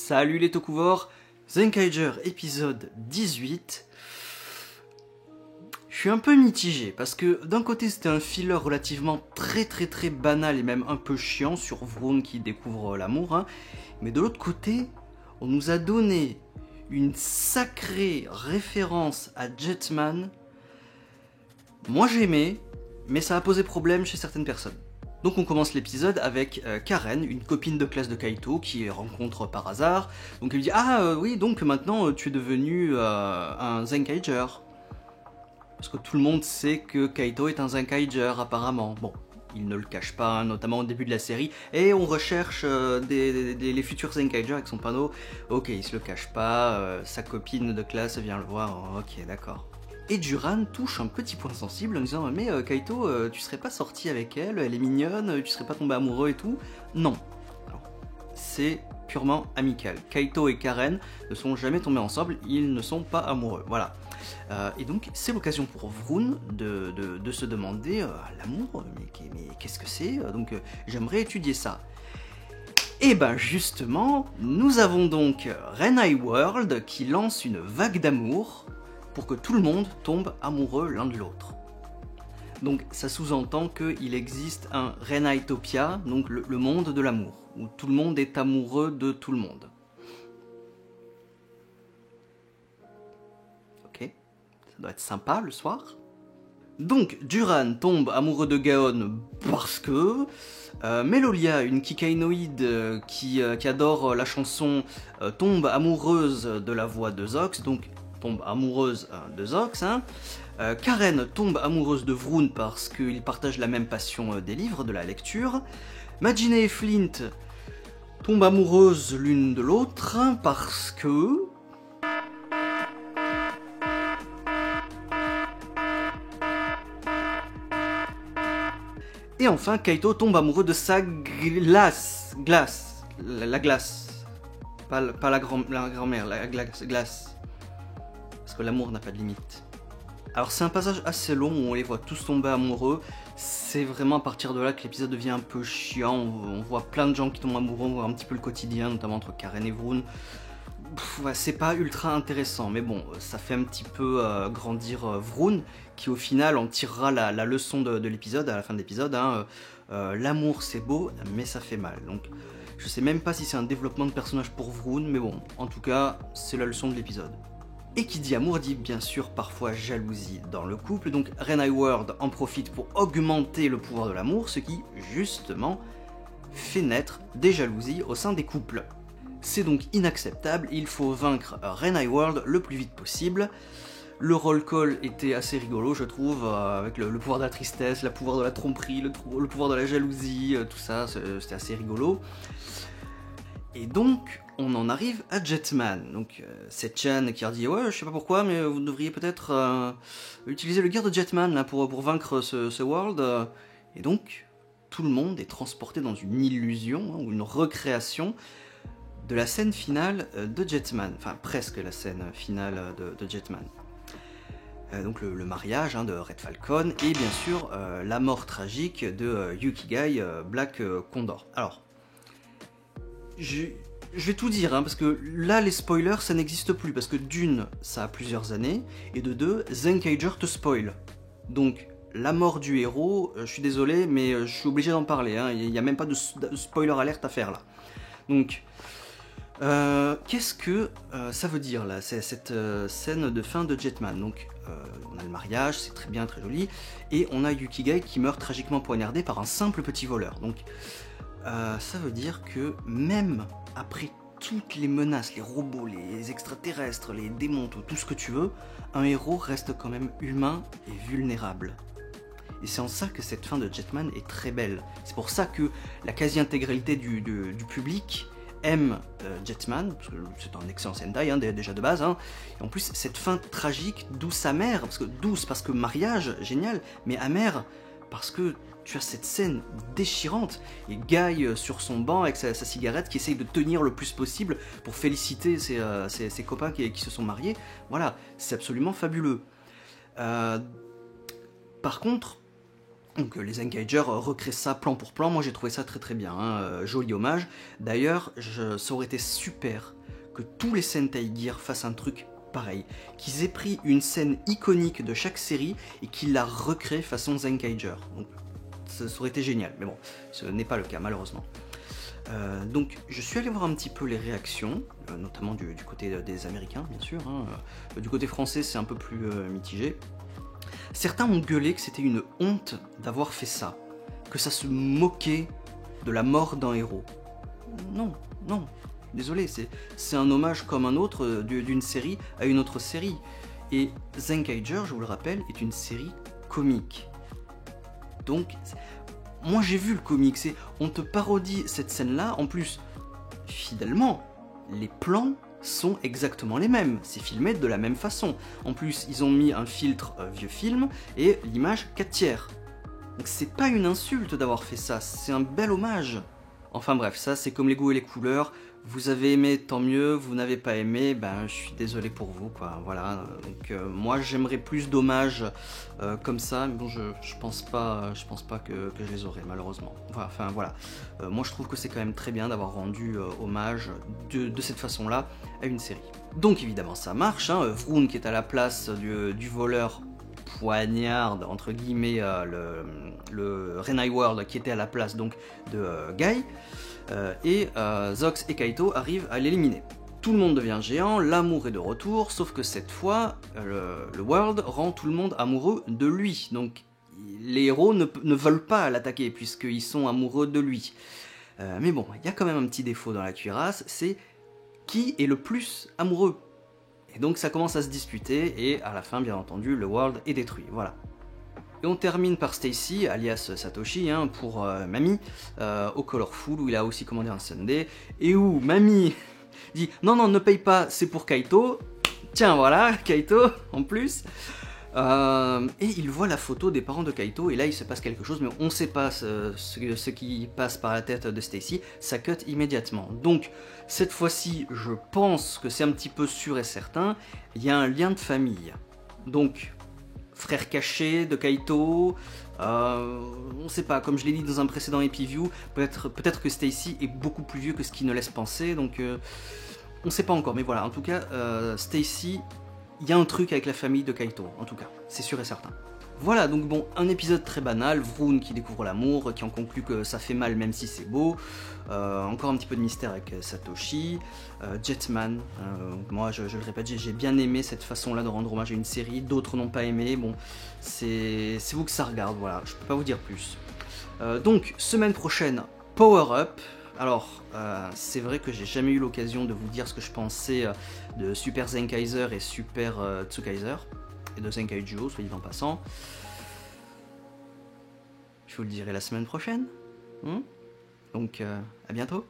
Salut les Tokuvors, Zenkaiger épisode 18. Je suis un peu mitigé parce que d'un côté c'était un filler relativement très banal et même un peu chiant sur Vroon qui découvre l'amour, hein. Mais de l'autre côté, on nous a donné une sacrée référence à Jetman. Moi j'ai aimé, mais ça a posé problème chez certaines personnes. Donc on commence l'épisode avec Karen, une copine de classe de Kaito, qui rencontre par hasard. Donc elle lui dit « Ah oui, donc maintenant tu es devenu un Zenkaiger. » Parce que tout le monde sait que Kaito est un Zenkaiger apparemment. Bon, il ne le cache pas, hein, notamment au début de la série. Et on recherche les futurs Zenkaiger avec son panneau. Ok, il se le cache pas, sa copine de classe vient le voir, ok d'accord. Et Duran touche un petit point sensible en disant « Mais Kaito, tu serais pas sorti avec elle, elle est mignonne, tu serais pas tombé amoureux et tout ?» Non. C'est purement amical. Kaito et Karen ne sont jamais tombés ensemble, ils ne sont pas amoureux, voilà. Et donc c'est l'occasion pour Vroon de se demander l'amour, mais qu'est-ce que c'est? Donc j'aimerais étudier ça. Et ben justement, nous avons donc Renai World qui lance une vague d'amour pour que tout le monde tombe amoureux l'un de l'autre. Donc ça sous-entend qu'il existe un Renaitopia, donc le monde de l'amour, où tout le monde est amoureux de tout le monde. Ok, ça doit être sympa le soir. Donc Duran tombe amoureux de Gaon parce que Melolia, une kikainoïde qui adore la chanson, tombe amoureuse de la voix de Zox, donc tombe amoureuse de Zox, hein. Karen tombe amoureuse de Vroon parce qu'ils partagent la même passion des livres, de la lecture. Majine et Flint tombent amoureuses l'une de l'autre parce que... Et enfin, Kaito tombe amoureux de sa glace. La glace. Pas la grand-mère, la glace. Parce que l'amour n'a pas de limite. Alors c'est un passage assez long où on les voit tous tomber amoureux. C'est vraiment à partir de là que l'épisode devient un peu chiant. On voit plein de gens qui tombent amoureux, on voit un petit peu le quotidien, notamment entre Karen et Vroon. Ouais, c'est pas ultra intéressant, mais bon, ça fait un petit peu grandir Vroon, qui au final en tirera la leçon de l'épisode, à la fin de l'épisode. Hein. L'amour c'est beau, mais ça fait mal. Donc je sais même pas si c'est un développement de personnage pour Vroon, mais bon, en tout cas, c'est la leçon de l'épisode. Et qui dit amour dit bien sûr parfois jalousie dans le couple, donc Renai World en profite pour augmenter le pouvoir de l'amour, ce qui, justement, fait naître des jalousies au sein des couples. C'est donc inacceptable, il faut vaincre Renai World le plus vite possible. Le roll call était assez rigolo, je trouve, avec le pouvoir de la tristesse, le pouvoir de la tromperie, le pouvoir de la jalousie, tout ça, c'était assez rigolo. Et donc, on en arrive à Jetman. Donc, c'est Chan qui leur dit « Ouais, je sais pas pourquoi, mais vous devriez peut-être utiliser le gear de Jetman là, pour vaincre ce world. » Et donc, tout le monde est transporté dans une illusion, hein, ou une recréation de la scène finale de Jetman. Enfin, presque la scène finale de Jetman. Donc le mariage hein, de Red Falcon, et bien sûr, la mort tragique de Yukigai, Black Condor. Alors, je vais tout dire, hein, parce que là, les spoilers, ça n'existe plus, parce que d'une, ça a plusieurs années, et de deux, Zenkaiger te spoil. Donc, la mort du héros, je suis désolé, mais je suis obligé d'en parler, hein, il n'y a même pas de spoiler alerte à faire, là. Donc, qu'est-ce que ça veut dire, là, cette scène de fin de Jetman? Donc, on a le mariage, c'est très bien, très joli, et on a Yukigai qui meurt tragiquement poignardé par un simple petit voleur. Donc, ça veut dire que même après toutes les menaces, les robots, les extraterrestres, les démons, tout ce que tu veux, un héros reste quand même humain et vulnérable. Et c'est en ça que cette fin de Jetman est très belle. C'est pour ça que la quasi-intégralité du public aime Jetman, parce que c'est un excellent Sentai hein, déjà de base. Hein. Et en plus, cette fin tragique, douce amère, douce parce que mariage, génial, mais amère parce que tu as cette scène déchirante, et Guy sur son banc avec sa cigarette qui essaye de tenir le plus possible pour féliciter ses copains qui se sont mariés. Voilà, c'est absolument fabuleux. Par contre, Donc les Zenkaiger recréent ça plan pour plan, moi j'ai trouvé ça très très bien, hein, joli hommage. D'ailleurs, ça aurait été super que tous les Sentai Gear fassent un truc pareil, qu'ils aient pris une scène iconique de chaque série et qu'ils la recréent façon Zenkaiger. Donc ça aurait été génial, mais bon, ce n'est pas le cas malheureusement. Donc je suis allé voir un petit peu les réactions, notamment du côté des Américains bien sûr, hein. Du côté français c'est un peu plus mitigé. Certains ont gueulé que c'était une honte d'avoir fait ça, que ça se moquait de la mort d'un héros. Non, non, désolé, c'est un hommage comme un autre d'une série à une autre série. Et Zenkaiger, je vous le rappelle, est une série comique. Donc, moi j'ai vu le comic, on te parodie cette scène-là, en plus, fidèlement, les plans sont exactement les mêmes, c'est filmé de la même façon. En plus, ils ont mis un filtre vieux film et l'image 4/3. Donc c'est pas une insulte d'avoir fait ça, c'est un bel hommage. Enfin bref, ça c'est comme les goûts et les couleurs. Vous avez aimé, tant mieux. Vous n'avez pas aimé, ben je suis désolé pour vous, quoi. Voilà. Donc moi j'aimerais plus d'hommages comme ça, mais bon je pense pas que je les aurai malheureusement. Enfin voilà. Moi je trouve que c'est quand même très bien d'avoir rendu hommage de cette façon-là à une série. Donc évidemment ça marche. Hein. Vroom qui est à la place du voleur poignarde entre guillemets le Renai World qui était à la place donc de Guy. Et Zox et Kaito arrivent à l'éliminer. Tout le monde devient géant, l'amour est de retour, sauf que cette fois, le World rend tout le monde amoureux de lui. Donc les héros ne veulent pas l'attaquer puisqu'ils sont amoureux de lui. Mais bon, il y a quand même un petit défaut dans la cuirasse, c'est qui est le plus amoureux. Et donc ça commence à se disputer et à la fin, bien entendu, le World est détruit. Voilà. Et on termine par Stacy, alias Satoshi, hein, pour Mamie, au Colorful, où il a aussi commandé un sundae, et où Mamie dit « Non, non, ne paye pas, c'est pour Kaito. » Tiens, voilà, Kaito, en plus. Et il voit la photo des parents de Kaito, et là il se passe quelque chose, mais on ne sait pas ce qui passe par la tête de Stacy, ça cut immédiatement. Donc, cette fois-ci, je pense que c'est un petit peu sûr et certain, il y a un lien de famille. Donc, frère caché de Kaito, on sait pas, comme je l'ai dit dans un précédent Epiview, peut-être que Stacy est beaucoup plus vieux que ce qu'il ne laisse penser, donc on sait pas encore, mais voilà, en tout cas, Stacy, il y a un truc avec la famille de Kaito, en tout cas, c'est sûr et certain. Voilà, donc bon, un épisode très banal, Vroom qui découvre l'amour, qui en conclut que ça fait mal même si c'est beau, encore un petit peu de mystère avec Satoshi, Jetman, moi je le répète, j'ai bien aimé cette façon-là de rendre hommage à une série, d'autres n'ont pas aimé, bon, c'est vous que ça regarde, voilà, je peux pas vous dire plus. Donc, semaine prochaine, Power Up. Alors, c'est vrai que j'ai jamais eu l'occasion de vous dire ce que je pensais de Super Zenkaiser et Super Tsukaiser, et de Zenkaiju, soit dit en passant. Je vous le dirai la semaine prochaine. Donc, à bientôt.